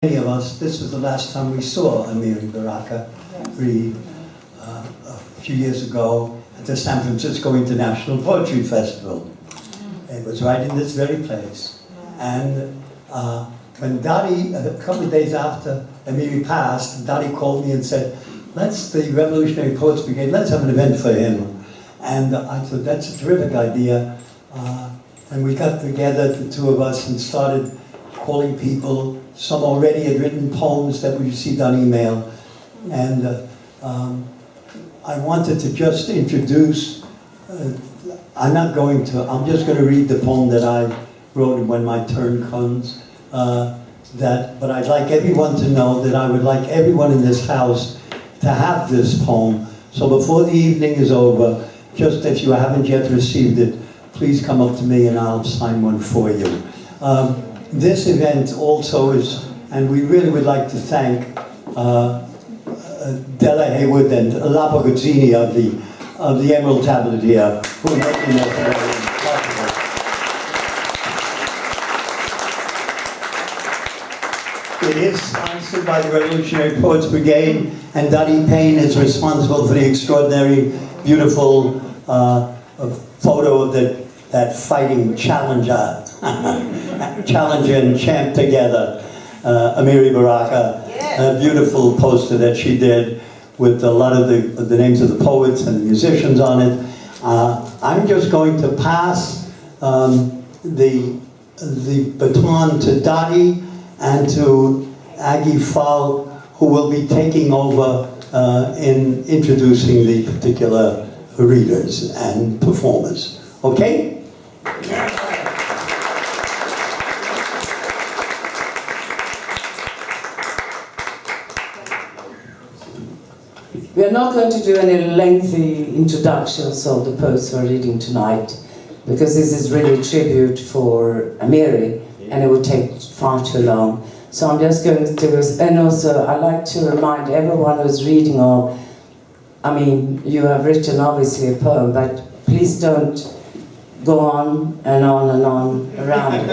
Many of us, this was the last time we saw Amiri Baraka read a few years ago at the San Francisco International Poetry Festival. It was right in this very place. And when Dottie, a couple of days after Amiri passed, Dottie called me and said, the Revolutionary Poets Brigade, let's have an event for him. And I thought, that's a terrific idea. And we got together, the two of us, and started calling people. Some already had written poems that we received on email. And I wanted to just introduce, I'm just going to read the poem that I wrote when my turn comes. But I'd like everyone to know that I would like everyone in this house to have this poem. So before the evening is over, just if you haven't yet received it, please come up to me and I'll sign one for you. This event also is, and we really would like to thank Della Haywood and La Bogazzini of the Emerald Tablet here, who are making this possible. It is sponsored by the Revolutionary Poets Brigade, and Dottie Payne is responsible for the extraordinary, beautiful photo of that fighting challenger and champ together, Amiri Baraka, a beautiful poster that she did with a lot of the names of the poets and musicians on it. I'm just going to pass the baton to Dottie and to Aggie Fall, who will be taking over in introducing the particular readers and performers. Okay? We are not going to do any lengthy introductions of the poets who are reading tonight, because this is really a tribute for Amiri, and it would take far too long. So I'm just going to do this, and also I'd like to remind everyone who's reading you have written obviously a poem, but please don't go on and on around it.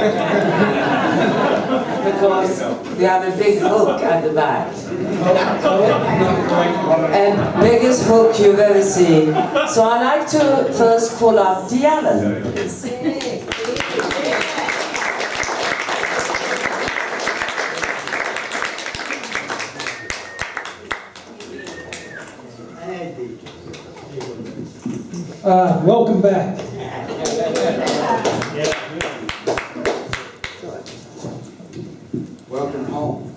Because we have a big hook at the back. And biggest hook you've ever seen. So I'd like to first call up Diana. Welcome back. Welcome home.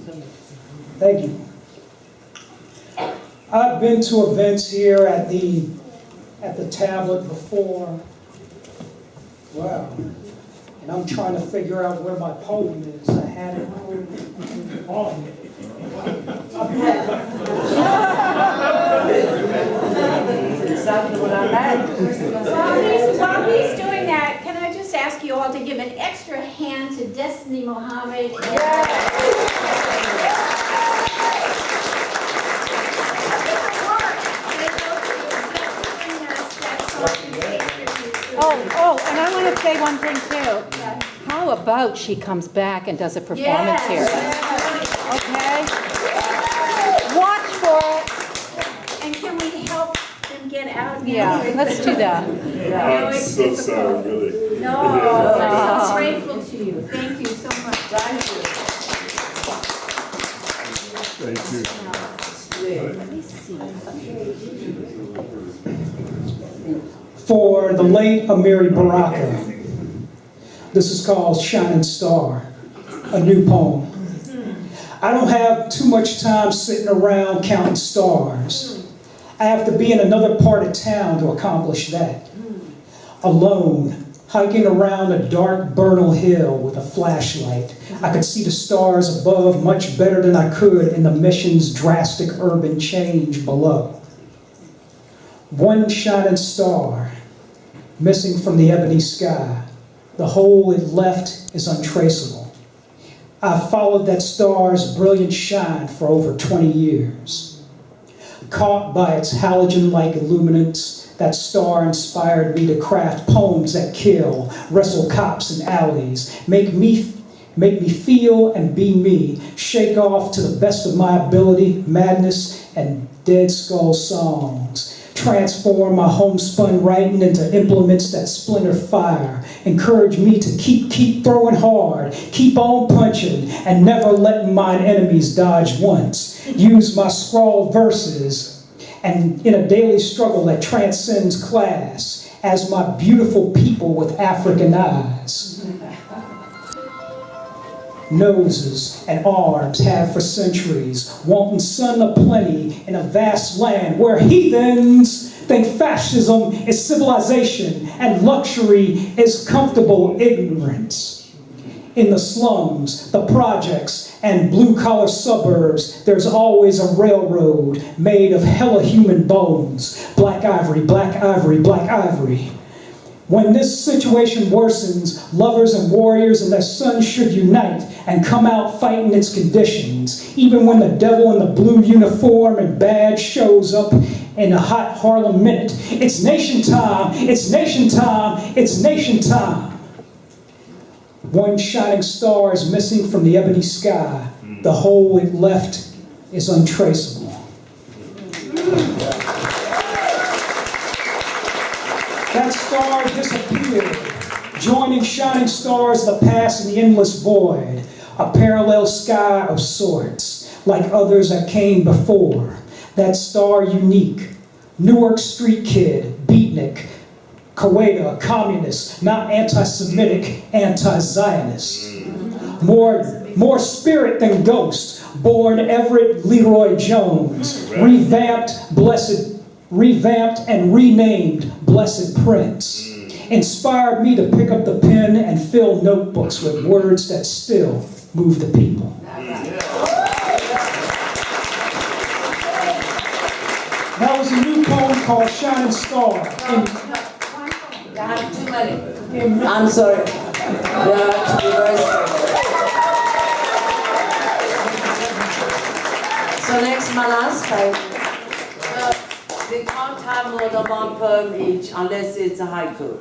Thank you. I've been to events here at the tablet before. Wow. And I'm trying to figure out where my poem is. I had it on me. Exactly what I had. While he's doing that, can I just ask you all to give an extra hand to Destiny Mohammed? Oh, and I want to say one thing too. How about she comes back and does a performance here? Okay? Watch for it. And can we help them get out now? Yeah, let's do that. I know it's so difficult. sorry, really. No, I'm so grateful to you. Thank you so much. Thank you. Thank you. For the late Amiri Baraka. This is called Shining Star, a new poem. I don't have too much time sitting around counting stars. I have to be in another part of town to accomplish that. Alone, hiking around a dark Bernal Hill with a flashlight, I could see the stars above much better than I could in the mission's drastic urban change below. One shining star, missing from the ebony sky. The hole it left is untraceable. I've followed that star's brilliant shine for over 20 years. Caught by its halogen-like illuminance, that star inspired me to craft poems that kill, wrestle cops in alleys, make me make me feel and be me, shake off to the best of my ability, madness and dead skull songs. Transform my homespun writing into implements that splinter fire. Encourage me to keep throwing hard, keep on punching, and never letting mine enemies dodge once. Use my scrawled verses and in a daily struggle that transcends class as my beautiful people with African eyes. Noses and arms have for centuries, wanting sun aplenty in a vast land where heathens think fascism is civilization and luxury is comfortable ignorance. In the slums, the projects, and blue-collar suburbs, there's always a railroad made of hella human bones. Black ivory, black ivory, black ivory. When this situation worsens, lovers and warriors and their sons should unite and come out fighting its conditions. Even when the devil in the blue uniform and badge shows up in a hot Harlem minute. It's nation time, it's nation time, it's nation time. One shining star is missing from the ebony sky. The hole it left is untraceable. That star disappeared, joining shining stars of the past in the endless void, a parallel sky of sorts, like others that came before. That star unique, Newark street kid, beatnik, Kuwaita, communist, not anti-Semitic, anti-Zionist. More spirit than ghost, born Everett Leroy Jones, revamped and renamed Blessed Prince, inspired me to pick up the pen and fill notebooks with words that still move the people. That was a new poem called Shining Star. I'm sorry. There are two verses. So next, Manas. We can't have more than one poem each unless it's a haiku.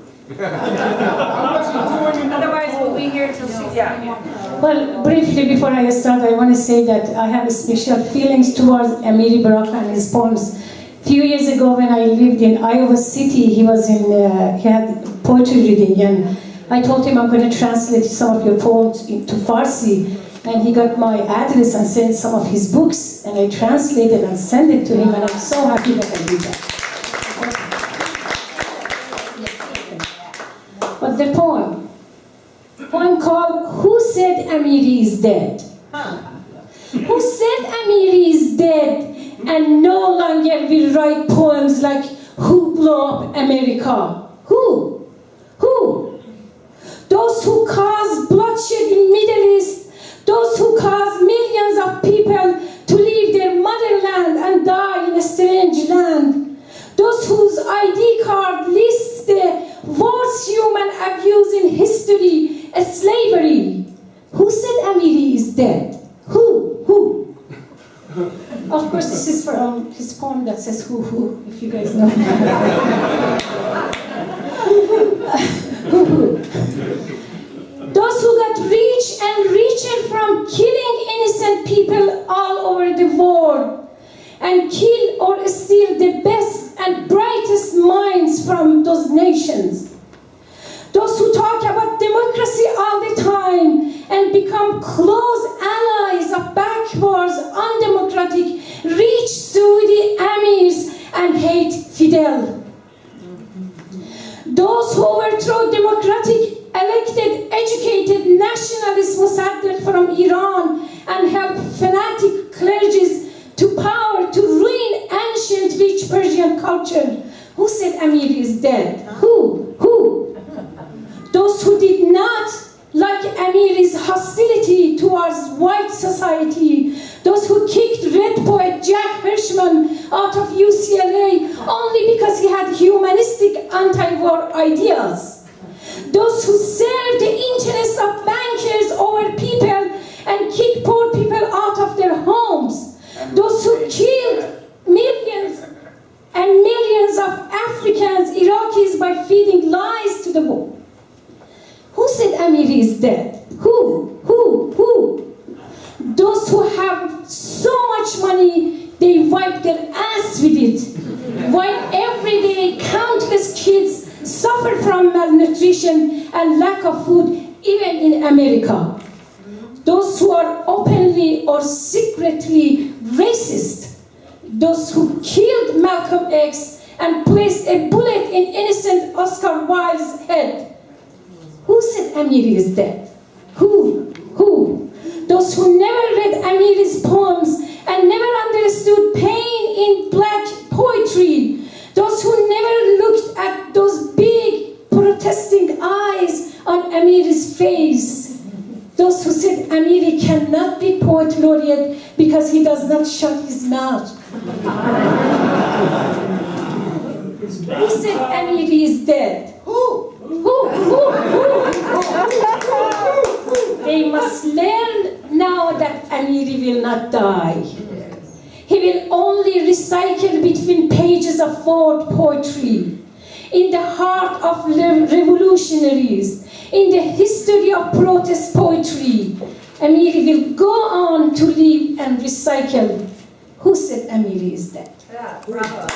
Otherwise, we'll be here till 6 Yeah. Well, briefly before I start, I want to say that I have special feelings towards Amiri Baraka and his poems. A few years ago, when I lived in Iowa City, he had poetry reading, and I told him I'm going to translate some of your poems into Farsi, and he got my address and sent some of his books, and I translated and sent it to him, and I'm so happy that I did that. But the poem called "Who Said Amiri Is Dead?" Who said Amiri is dead and no longer will write poems like "Who Blew Up America"? Who? Who? Those who caused bloodshed in Middle East, those who caused millions of people to leave their motherland and die in a strange land, those whose ID card lists the worst human abuse in history, slavery. Who said Amiri is dead? Who? Of course, this is from his poem that says who, if you guys know. Who? Those who got rich and richer from killing innocent people all over the world and kill or steal the best and brightest minds from those nations. Those who talk about democracy all the time and become close allies of backwards, undemocratic, rich Saudi emirs and hate Fidel. Those who overthrow democratic, elected, educated nationalist Mossadegh from Iran and help fanatic clergies to power to ruin ancient rich Persian culture. Who said Amiri is dead? Who? Those who did not like Amiri's hostility towards white society, those who kicked Red poet Jack Hirschman out of UCLA only because he had humanistic anti-war ideas, those who served the interests of bankers over people and kicked poor people out of their homes, those who killed millions and millions of Africans, Iraqis by feeding lies to the world. Who said Amiri is dead? Who? while every day countless kids suffer from malnutrition and lack of food, even in America. Those who are openly or secretly racist, those who killed Malcolm X and placed a bullet in innocent Oscar Wilde's head. Who said Amiri is dead? Who? Those who never read Amiri's poems and never understood pain in black poetry. Those who never looked at those big protesting eyes on Amiri's face. Those who said Amiri cannot be poet laureate because he does not shut his mouth. Who said Amiri is dead? Who? They must learn now that Amiri will not die. He will only recycle between pages of world poetry, in the heart of revolutionaries, in the history of protest poetry. Amiri will go on to live and recycle. Who said Amiri is dead? Yeah, bravo.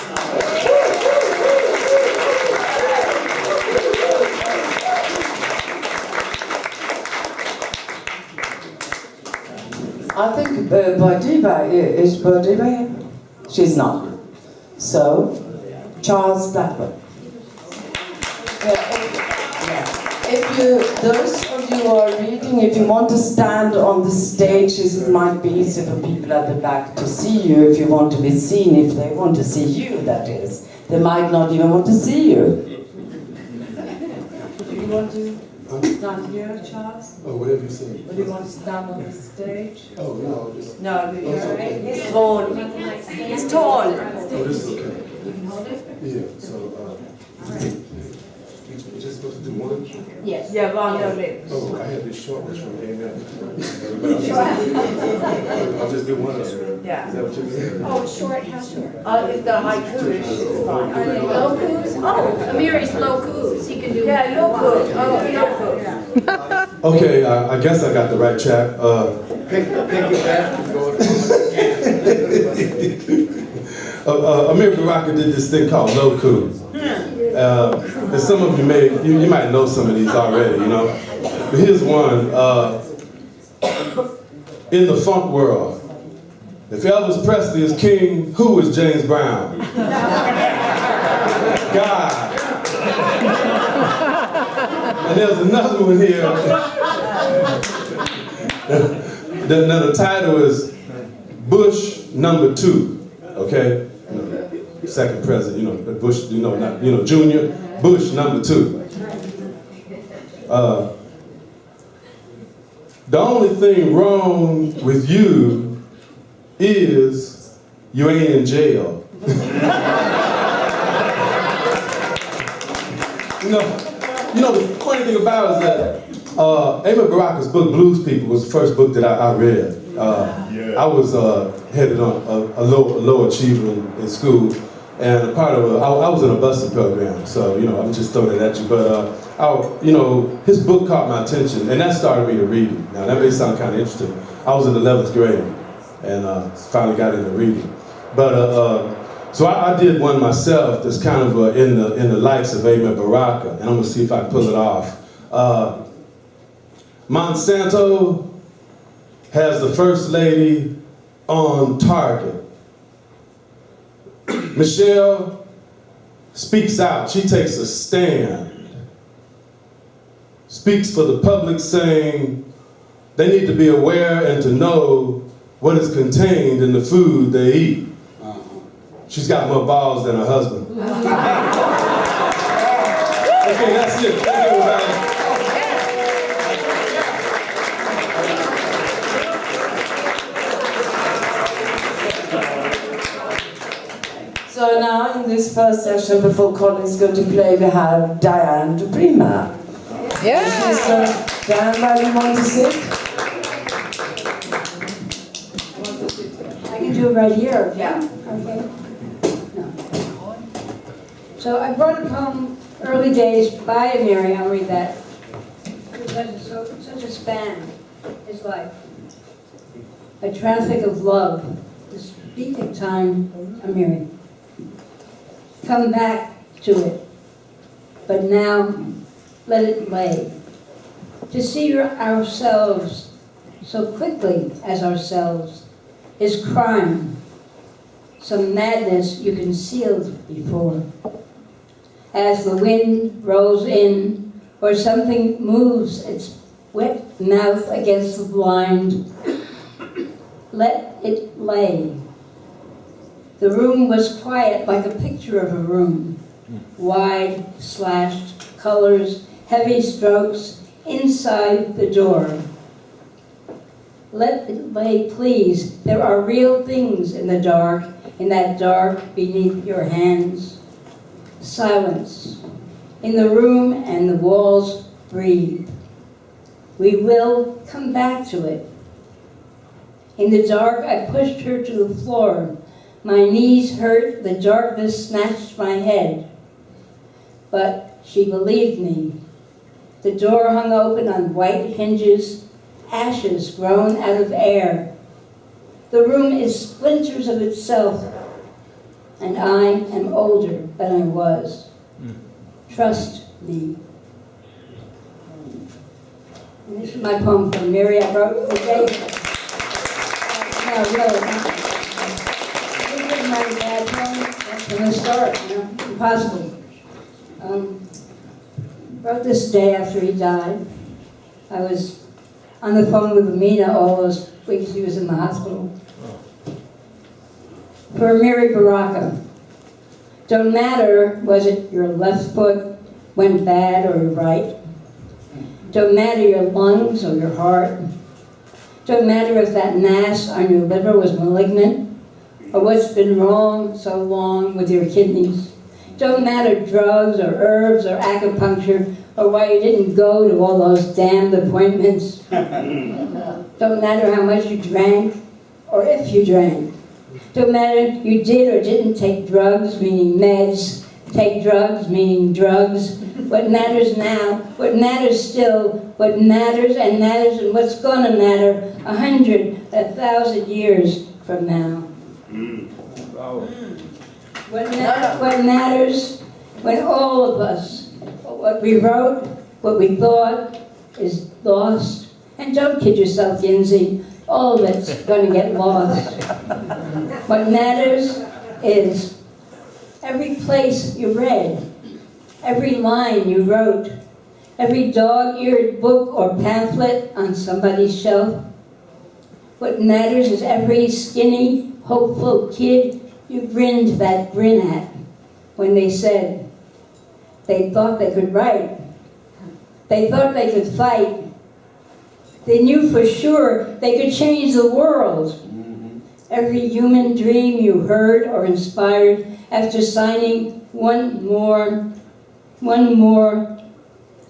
I think Bodiba is Bodiba here? She's not. So, Charles Blackburn. Those of you who are reading, if you want to stand on the stage, it might be easy for people at the back to see you if you want to be seen, if they want to see you, that is. They might not even want to see you. Do you want to stand here, Charles? Oh, whatever you say. Or do you want to stand on the stage? Oh, no, just. No, it's okay. he's tall. He's tall. Oh, this is okay. You can hold it? Yeah, so, you're just supposed to do one? Yes. Yeah, one only. Oh, I had this short one from Amen. I'll just do one of them. Yeah. Is that what you're saying? Oh, short, how short? If the haiku is fine. Are they low coos? Oh, Amiri's low coos. He can do. Yeah, low coos. Oh, low coos. Okay, I guess I got the right track. Amiri Baraka did this thing called Loku. And some of you you might know some of these already, you know. But here's one. In the funk world, if Elvis Presley is king, who is James Brown? God. And there's another one here. The title is Bush #2. Okay, second president. You know, Bush. Junior Bush #2. The only thing wrong with you is you ain't in jail. You know, the funny thing about it is that Amiri Baraka's book, Blues People, was the first book that I read. I was headed on a low achiever in school, and I was in a busting program, so, you know, I'm just throwing it at you, but, his book caught my attention, and that started me to reading. Now, that may sound kind of interesting. I was in the 11th grade, and finally got into reading. But, so I did one myself that's kind of in the likes of Amiri Baraka, and I'm gonna see if I can pull it off. Monsanto has the first lady on target. Michelle speaks out, she takes a stand. Speaks for the public saying they need to be aware and to know what is contained in the food they eat. She's got more balls than her husband. Okay, that's it. Thank you, everybody. So now in this first session, before Colin's going to play, we have Diane Duprima. Yeah. Diane, where do you want to sit? I can do it right here. Yeah. Okay. No. So I brought a poem, Early Days, by Amiri. I'll read that. Because it's such a span, his life. A traffic of love, this beat of time, Amiri. come back to it. But now, let it lay. To see ourselves so quickly as ourselves is crime, some madness you concealed before. As the wind rolls in, or something moves its wet mouth against the blind, let it lay. The room was quiet like a picture of a room. Wide, slashed colors, heavy strokes inside the door. Let it lay, please. There are real things in the dark, in that dark beneath your hands. Silence. In the room and the walls breathe. We will come back to it. In the dark, I pushed her to the floor. My knees hurt, the darkness snatched my head. But she believed me. The door hung open on white hinges, ashes grown out of air. The room is splinters of itself, and I am older than I was. Trust me. And this is my poem from Amiri. I wrote the day. No, really. This is my bad poem from the start, impossible. Wrote this day after he died. I was on the phone with Amina all those weeks he was in the hospital. For Amiri Baraka, don't matter was it your left foot went bad or your right. Don't matter your lungs or your heart. Don't matter if that mass on your liver was malignant or what's been wrong so long with your kidneys. Don't matter drugs or herbs or acupuncture or why you didn't go to all those damned appointments. Don't matter how much you drank or if you drank. Don't matter you did or didn't take drugs, meaning meds, take drugs, meaning drugs. What matters now, what matters still, what matters and what's going to matter 100, 1,000 years from now. What matters when all of us, what we wrote, what we thought is lost. And don't kid yourself, Ginsey, all of it's going to get lost. What matters is every place you read, every line you wrote, every dog-eared book or pamphlet on somebody's shelf. What matters is every skinny, hopeful kid you grinned that grin at when they said they thought they could write. They thought they could fight. They knew for sure they could change the world. Every human dream you heard or inspired after signing one more,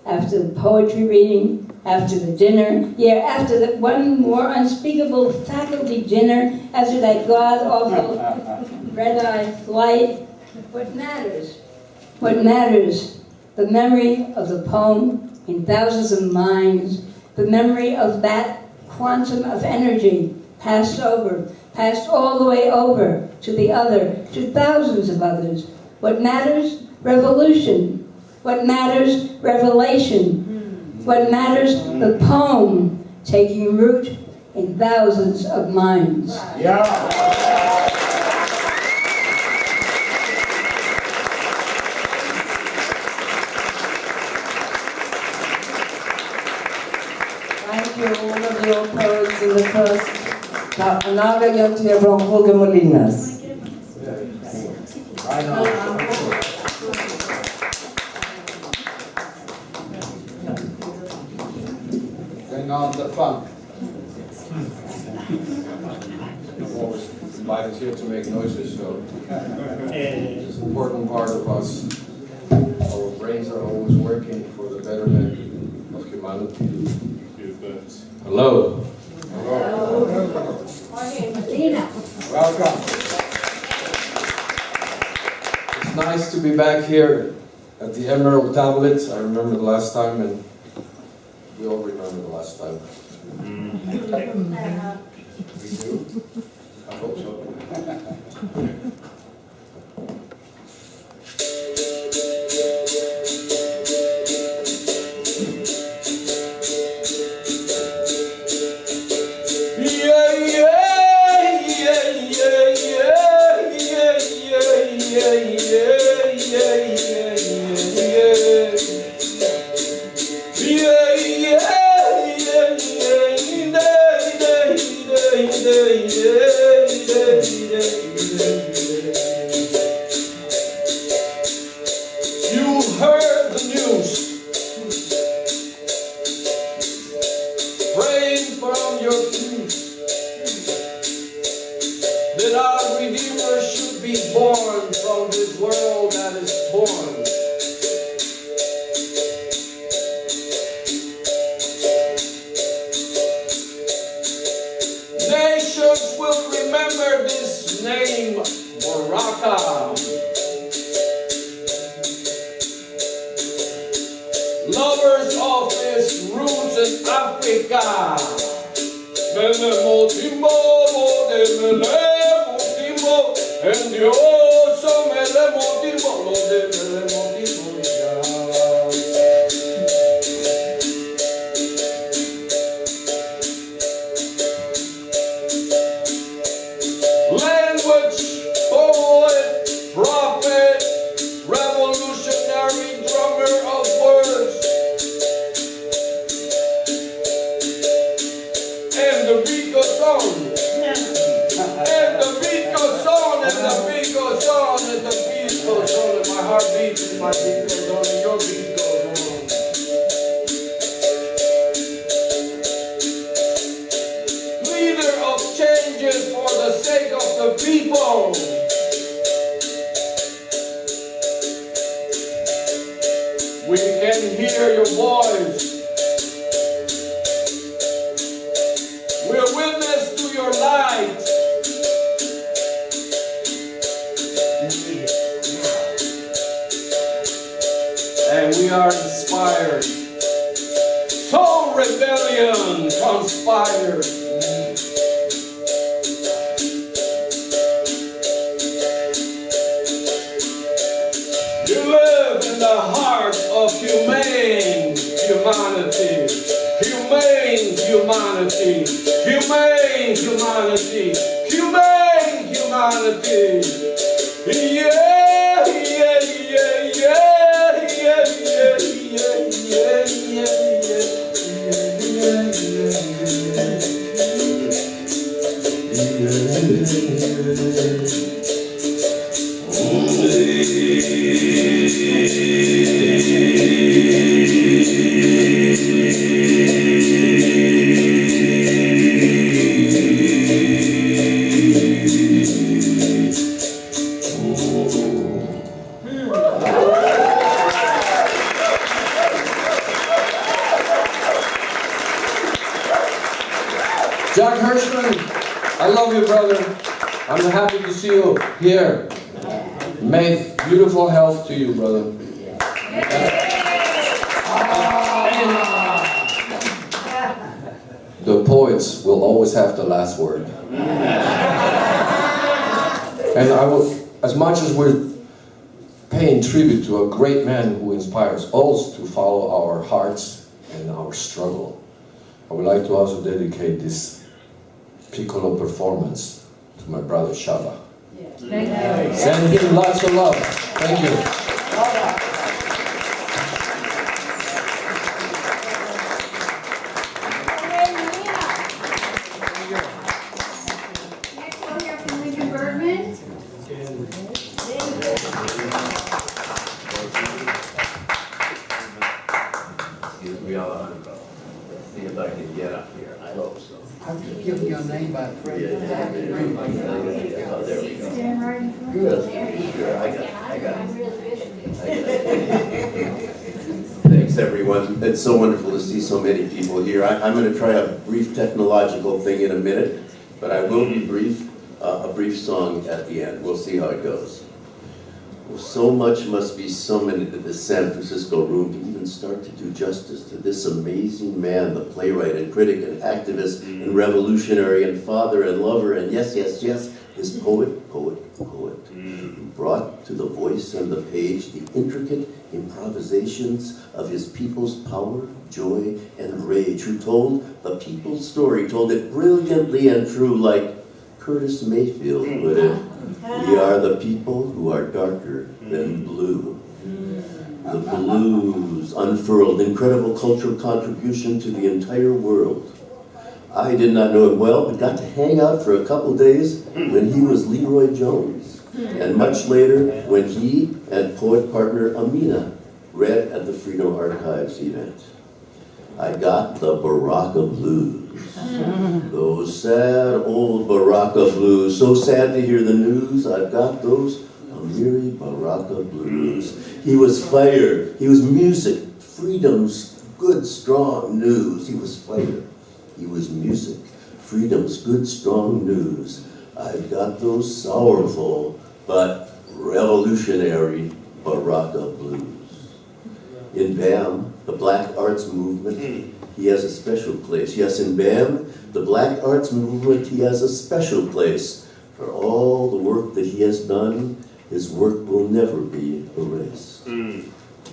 after the poetry reading, after the dinner, after that one more unspeakable faculty dinner, after that god-awful red-eye flight. What matters? What matters? The memory of the poem in thousands of minds, the memory of that quantum of energy passed all the way over to the other, to thousands of others. What matters? Revolution. What matters? Revelation. What matters? The poem taking root in thousands of minds. Thank you, all of your poets in the first. Now we're going to hear from Jorge Molinas. Bring on the funk. I'm always invited here to make noises, so it's an important part of us. Our brains are always working for the betterment of humanity. Hello. Welcome. It's nice to be back here at the Emerald Tablets. I remember the last time, and we all remember the last time. We do? I hope so. You heard the news, praying from your pews, that our Redeemer should be born from this world that is torn. Nations will remember this name, Baraka. Lovers of his roots in Africa. Melemotimo, melemotimo, and you also melemotimo, melemotimo, language, poet, prophet, revolutionary drummer of words. And the beat goes on. And the beat goes on. And the beat goes on. And the beat goes on. And my heart beats and my beat goes on. And your beat goes on. Leader of changes for the sake of the people. We can hear your voice. We're witness to your light. And we are inspired. So rebellion conspired. You live in the heart of humanity. Humane humanity. Humane humanity. Humane humanity. Yeah, yeah, yeah, yeah, yeah, yeah, Jack Hirschman, I love you, brother. I'm happy to see you here. May beautiful health to you, brother. The poets will always have the last word. And I will, as much as we're paying tribute to a great man who inspires us to follow our hearts and our struggle, I would like to also dedicate this piccolo performance to my brother Shaba. Send him lots of love. Thank you. Next we'll hear from Lincoln Bergman. Excuse me, I'll see if I can get up here. I hope so. I've just given your name by friend. Oh, there we go. Stand right in front. Good. Sure, I got it. Thanks, everyone. It's so wonderful to see so many people here. I'm going to try a brief technological thing in a minute, but I will be brief. A brief song at the end. We'll see how it goes. Well, so much must be summoned into the San Francisco room to even start to do justice to this amazing man, the playwright and critic and activist and revolutionary and father and lover and yes, yes, yes, his poet, who brought to the voice and the page the intricate improvisations of his people's power, joy, and rage, who told the people's story, told it brilliantly and true like Curtis Mayfield put it. We are the people who are darker than blue. The blues unfurled, incredible cultural contribution to the entire world. I did not know him well, but got to hang out for a couple days when he was Leroy Jones. And much later, when he and poet partner Amina read at the Freedom Archives event. I got the Baraka Blues. Those sad old Baraka Blues. So sad to hear the news. I've got those Amiri Baraka Blues. He was fire. He was music. Freedom's good, strong news. He was fire. He was music. Freedom's good, strong news. I've got those sorrowful but revolutionary Baraka Blues. In BAM, the Black Arts Movement, he has a special place. Yes, in BAM, the Black Arts Movement, he has a special place. For all the work that he has done, his work will never be erased.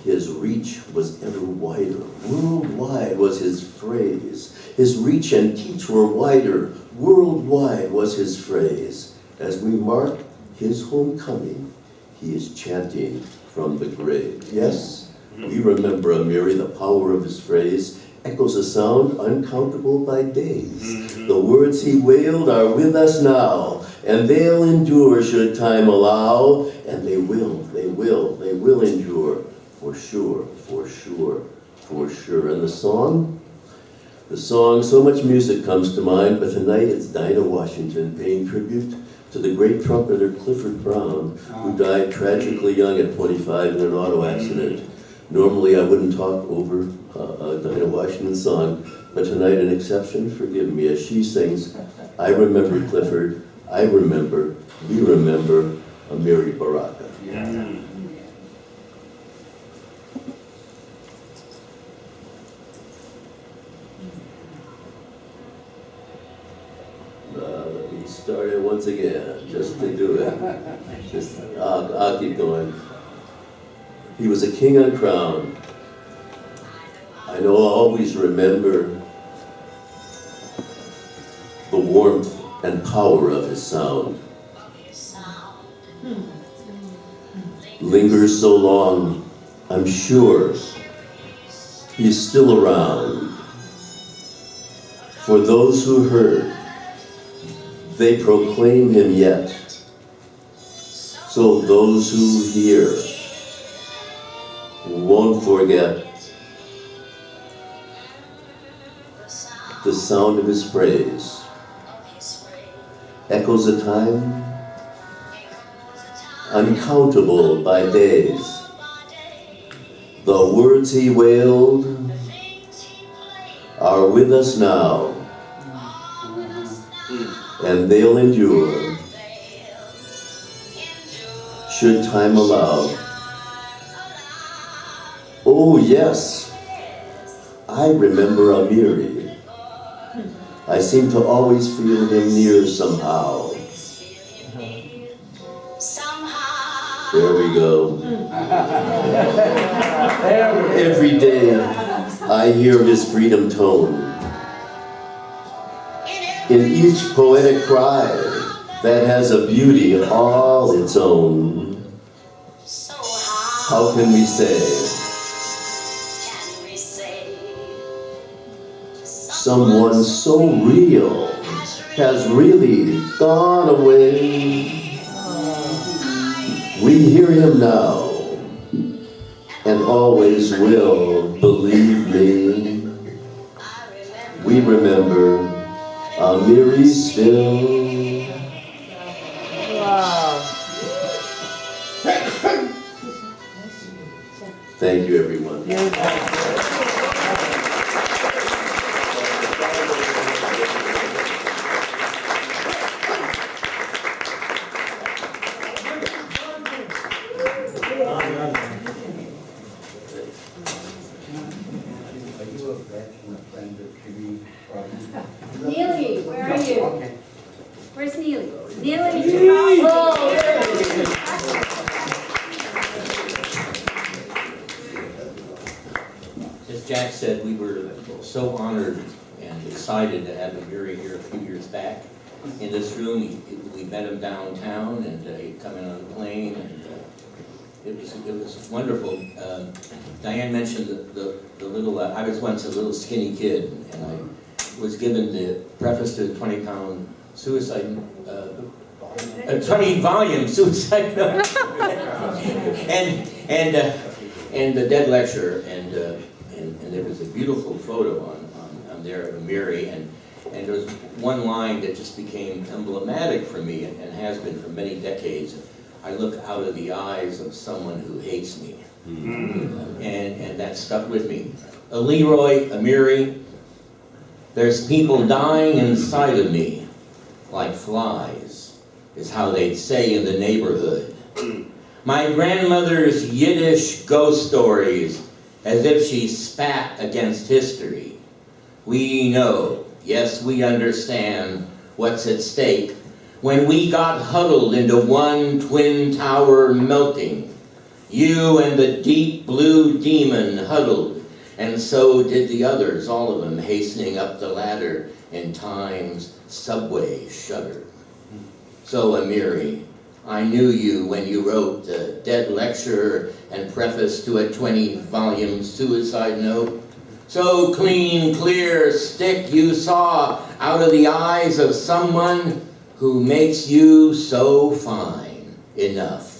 His reach was ever wider. Worldwide was his phrase. His reach and teach were wider. Worldwide was his phrase. As we mark his homecoming, he is chanting from the grave. Yes, we remember Amiri, the power of his phrase echoes a sound uncountable by days. The words he wailed are with us now, and they'll endure should time allow, and they will endure, for sure, for sure, for sure. And the song, so much music comes to mind, but tonight it's Dinah Washington paying tribute to the great trumpeter Clifford Brown, who died tragically young at 25 in an auto accident. Normally I wouldn't talk over a Dinah Washington song, but tonight an exception, forgive me, as she sings, I remember Clifford, I remember, we remember Amiri Baraka. Let me start it once again, just to do it. I'll keep going. He was a king uncrowned. I know I'll always remember the warmth and power of his sound. Lingers so long, I'm sure he's still around. For those who heard, they proclaim him yet. So those who hear won't forget the sound of his praise. Echoes a time uncountable by days. The words he wailed are with us now, and they'll endure should time allow. Oh yes, I remember Amiri. I seem to always feel him near somehow. There we go. Every day I hear his freedom tone. In each poetic cry that has a beauty all its own. How can we say someone so real has really gone away? We hear him now and always will, believe me. We remember Amiri still. Wow. Thank you, everyone. Neely, where are you? Where's Neely? Neely, As Jack said, we were so honored and excited to have Amiri here a few years back in this room. We met him downtown, and he'd come in on a plane, and it was wonderful. Diane mentioned the little. I was once a little skinny kid, and was given the preface to the 20-pound suicide, 20-volume suicide note, and the dead lecture, and there was a beautiful photo on there of Amiri, and there was one line that just became emblematic for me, and has been for many decades. I look out of the eyes of someone who hates me, and that stuck with me. Leroy, Amiri, there's people dying inside of me, like flies, is how they'd say in the neighborhood. My grandmother's Yiddish ghost stories, as if she spat against history. We know, yes, we understand what's at stake when we got huddled into one twin tower melting. You and the deep blue demon huddled, and so did the others, all of them hastening up the ladder in time's subway shudder. So Amiri, I knew you when you wrote the dead lecture and preface to a 20-volume suicide note. So clean, clear stick you saw out of the eyes of someone who makes you so fine enough.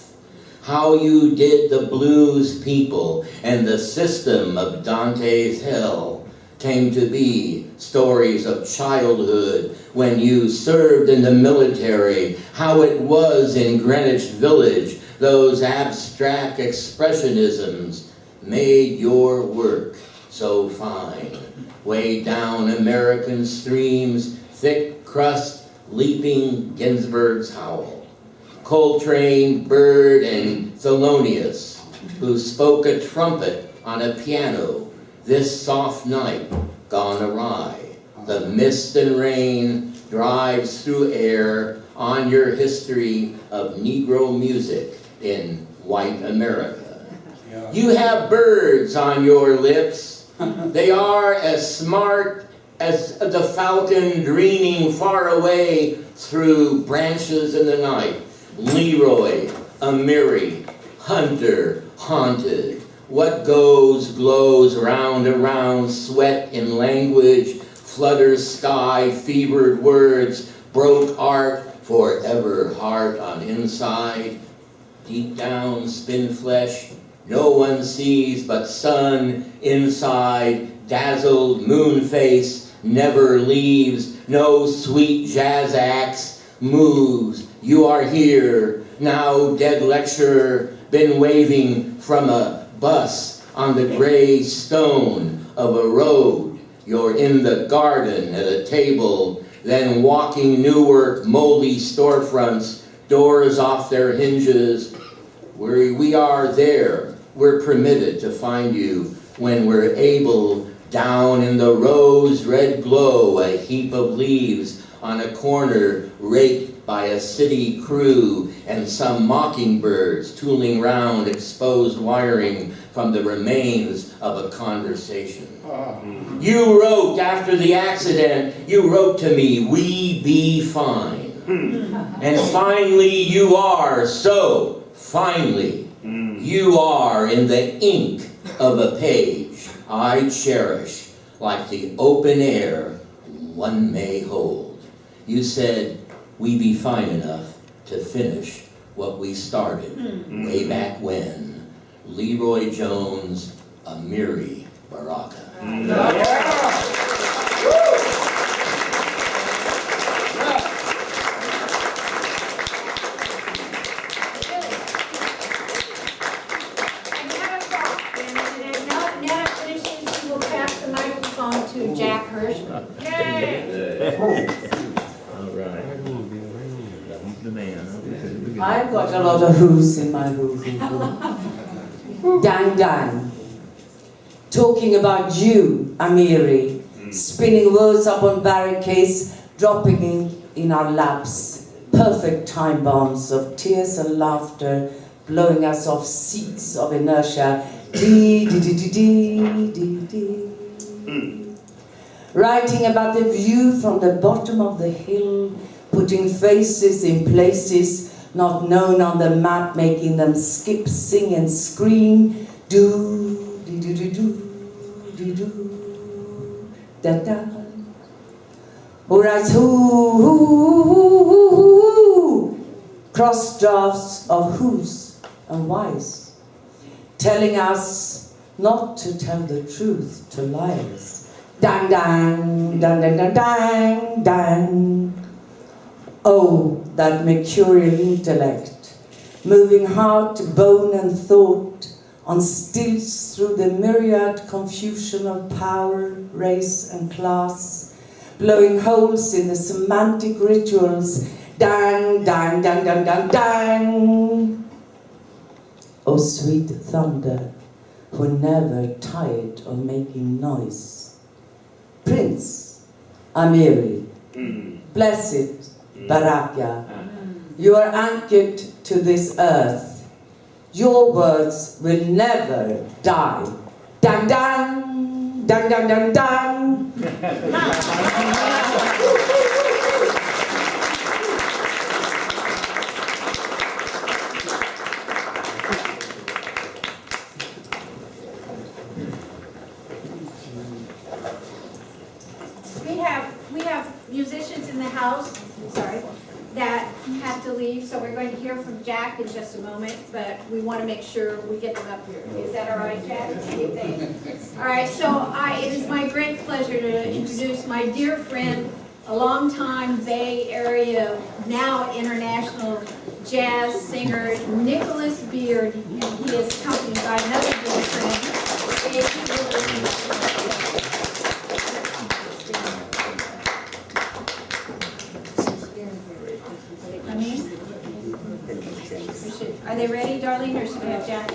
How you did the blues people and the system of Dante's hell came to be stories of childhood when you served in the military, how it was in Greenwich Village, those abstract expressionisms made your work so fine. Way down American streams, thick crust, leaping Ginsberg's howl. Coltrane, Bird, and Thelonious, who spoke a trumpet on a piano, this soft night gone awry. The mist and rain drives through air on your history of Negro music in white America. You have birds on your lips. They are as smart as the falcon dreaming far away through branches in the night. Leroy, Amiri, Hunter, haunted. What goes, glows, round around, sweat in language, flutters sky, fevered words, broke art, forever heart on inside. Deep down, spin flesh, no one sees but sun inside, dazzled moon face, never leaves, no sweet jazz axe moves. You are here, now dead lecturer, been waving from a bus on the gray stone of a road. You're in the garden at a table, then walking Newark moldy storefronts, doors off their hinges. We are there. We're permitted to find you when we're able. Down in the rose-red glow, a heap of leaves on a corner raked by a city crew, and some mockingbirds tooling round exposed wiring from the remains of a conversation. You wrote after the accident, you wrote to me, we be fine. And finally you are, so finally you are in the ink of a page I cherish like the open air one may hold. You said, we be fine enough to finish what we started way back when. Leroy Jones, Amiri Baraka. To Jack Hirschman. Yay! I've got a lot of who's in my who. Dang dang. Talking about you, Amiri, spinning words up on barricades, dropping in our laps. Perfect time bombs of tears and laughter, blowing us off seats of inertia. Dee dee dee dee dee dee dee. Writing about the view from the bottom of the hill, putting faces in places not known on the map, making them skip, sing and scream. Do, do, do, do, do, do, do, da, da, who writes who, cross drafts of who's and why's, telling us not to tell the truth to liars. Dang, dang, dang, dang, dang, dang, dang. Oh, that mercurial intellect, moving heart, bone and thought, on stilts through the myriad confusion of power, race and class, blowing holes in the semantic rituals. Dang, dang, dang, dang, dang, dang. Oh, sweet thunder, who never tired of making noise. Prince Amiri, blessed Baraka, you are anchored to this earth. Your words will never die. Dang, dang, dang, dang, dang, dang. We have musicians in the house, sorry, that have to leave, so we're going to hear from Jack in just a moment, but we want to make sure we get them up here. Is that all right, Jack? All right, so it is my great pleasure to introduce my dear friend, a longtime Bay Area, now international jazz singer, Nicholas Beard, and he is accompanied by another dear friend, Are they ready, Darlene, or should we have Jack?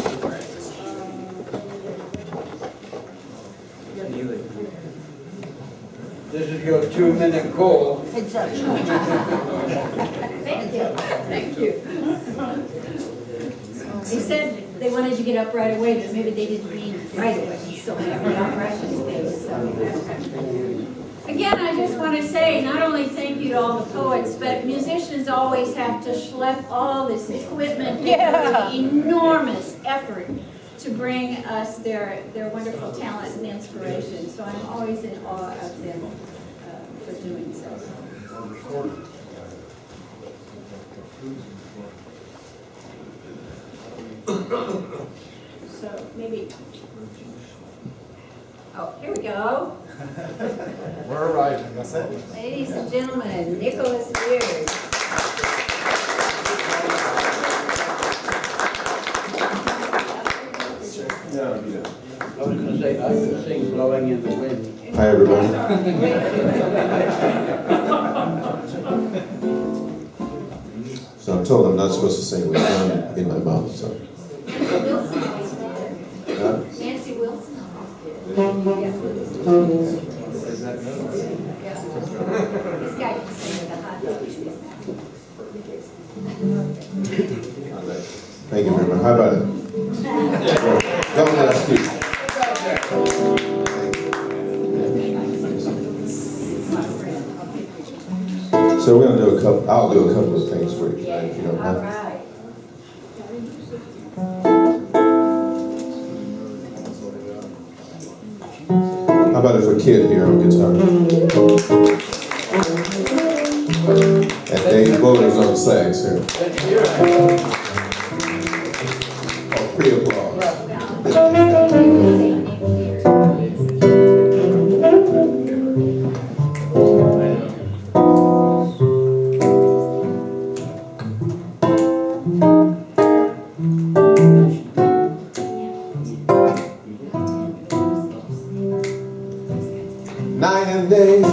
This is your 2-minute call. Thank you. Thank you. They said they wanted you to get up right away, but maybe they didn't mean right away. So we have operations. Again, I just want to say not only thank you to all the poets, but musicians always have to schlep all this equipment, enormous effort to bring us their wonderful talent and inspiration. So I'm always in awe of them for doing so. So maybe, oh, here we go. We're arriving, that's it. Ladies and gentlemen, Nicholas Beard. I was going to say, I could sing Blowing in the Wind. Hi, everybody. So I'm told I'm not supposed to sing with gum in my mouth, so. Nancy Wilson. This guy can sing with a hot dog. Thank you very much. How about it? Don't let us speak. So we're going to do I'll do a couple of things for you tonight, if you don't mind. All right. How about if a kid here on guitar? And Dave Bowler's on sax here. Oh, pre-applause. 9 days,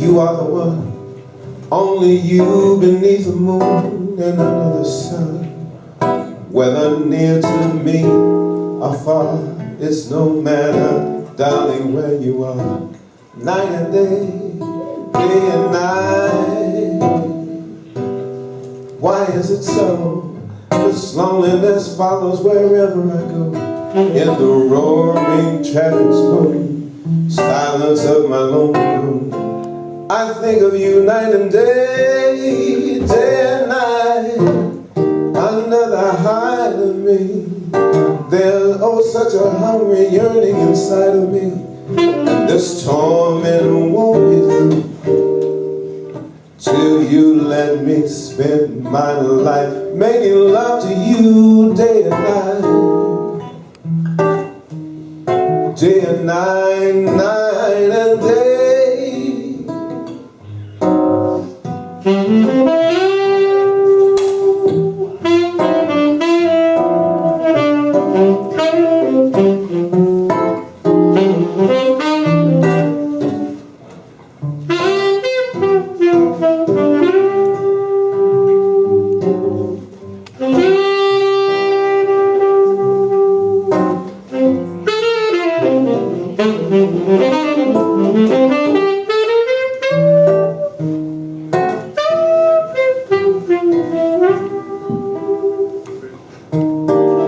you are the one, only you beneath the moon and under the sun. Whether near to me or far, it's no matter, darling, where you are. Night and day and night. Why is it so? This loneliness follows wherever I go. In the roaring traffic smoke, silence of my lonely room, I think of you night and day, day and night. Under the hide of me, there's oh such a hungry yearning inside of me. and this torment won't be through till you let me spend my life making love to you day and night, day and night, night and day.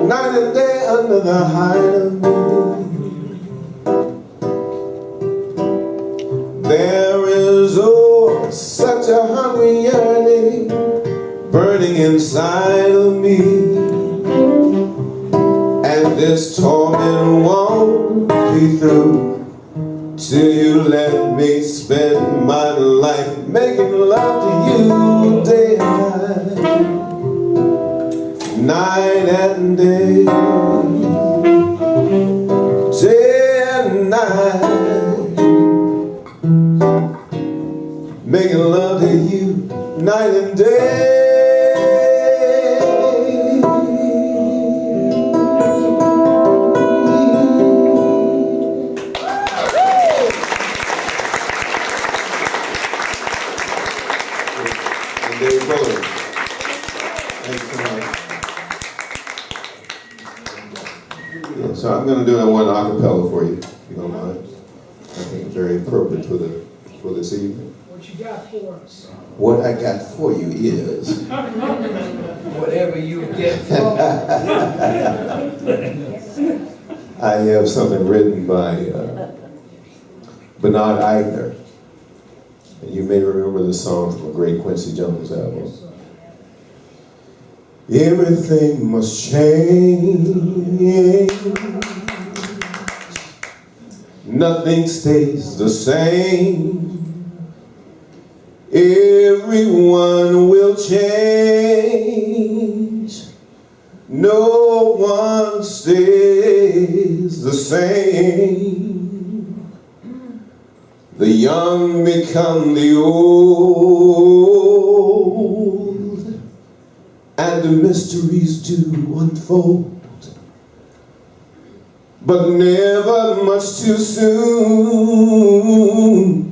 Night and day under the hide of me, there is oh such a hungry yearning burning inside of me, and this torment won't be through till you let me spend my life making love to you day and night, night and day, day and night, making love to you night and day. So I'm going to do that one a cappella for you, if you don't mind. I think it's very appropriate for this evening. What you got for us? What I got for you is Whatever you get from I have something written by Bernard Eigner, and you may remember the song from a great Quincy Jones album. Everything must change. Nothing stays the same. Everyone will change. No one stays the same. The young become the old, and the mysteries do unfold, but never much too soon.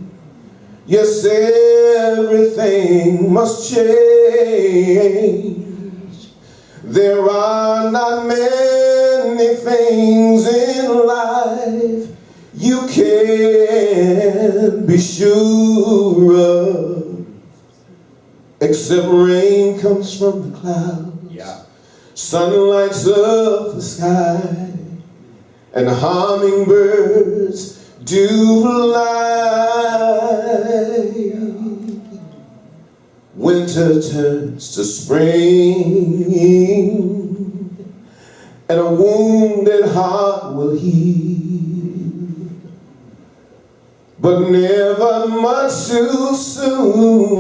Yes, everything must change. There are not many things in life you can be sure of, except rain comes from the clouds, sun lights up the sky, and hummingbirds do fly. Winter turns to spring, and a wounded heart will heal, but never much too soon.